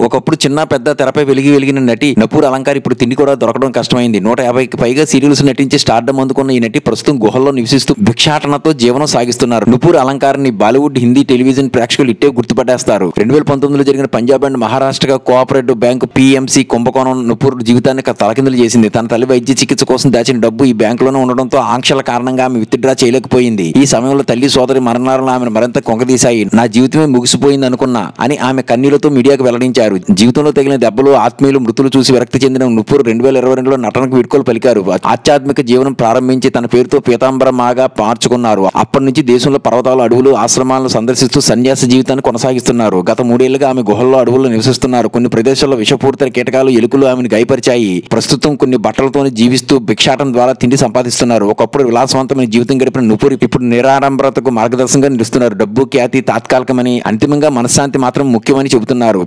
ఒకప్పుడు చిన్న పెద్ద తెరపై వెలిగిన నటి నూపూర్ అలంకార్ ఇప్పుడు తిండి కూడా దొరకడం కష్టమైంది. 150కి పైగా సీరియల్స్ నటించి స్టార్డమ్ అందుకున్న ఈ నటి ప్రస్తుతం గుహల్లో నివసిస్తూ భిక్షాటనతో జీవనం సాగిస్తున్నారు. నూపూర్ అలంకార్ ని బాలీవుడ్, హిందీ, టెలివిజన్ ప్రేక్షకులు ఇట్టే గుర్తుపట్టేస్తారు. 2019లో జరిగిన Punjab and Maharashtra cooperative bank PMC కుంభకోణం నూపూర్ జీవితాన్ని తలకిందులు చేసింది. తన తల్లి వైద్య చికిత్స కోసం దాచిన డబ్బు ఈ బ్యాంకులోనే ఉండడంతో ఆంక్షల కారణంగా ఆమె విత్డ్రా చేయలేకపోయింది. ఈ సమయంలో తల్లి సోదరి మరణాలను ఆమెను మరింత కొంగదీశాయి. నా జీవితమే ముగిసిపోయింది అనుకున్నా అని ఆమె కన్నీళ్లతో మీడియాకు వెల్లడించారు. జీవితంలో తగిలిన దెబ్బలు, ఆత్మీయులు, మృతులు చూసి విరక్తి చెందిన నూపూర్ 2022లో నటనకు వీడ్కోలు పలికారు. ఆధ్యాత్మిక జీవనం ప్రారంభించి తన పేరుతో పీతాంబరమాగా మార్చుకున్నారు. అప్పటి నుంచి దేశంలో పర్వతాలు, అడవులు, ఆశ్రమాలను సందర్శిస్తూ సన్యాస జీవితాన్ని కొనసాగిస్తున్నారు. గత 3 ఏళ్లుగా ఆమె గుహల్లో, అడవుల్లో నివసిస్తున్నారు. కొన్ని ప్రదేశాల్లో విషపూరిత కీటకాలు, ఎలుకలు ఆమెను గాయపరిచాయి. ప్రస్తుతం కొన్ని బట్టలతోనే జీవిస్తూ భిక్షాటం ద్వారా తిండి సంపాదిస్తున్నారు. ఒకప్పుడు విలాసవంతమైన జీవితం గడిపిన నూపూర్ ఇప్పుడు నిరాడంబరతకు మార్గదర్శకంగా నిలుస్తున్నారు. డబ్బు, ఖ్యాతి తాత్కాలికమని, అంతిమంగా మనశ్శాంతి మాత్రం ముఖ్యమని చెబుతున్నారు.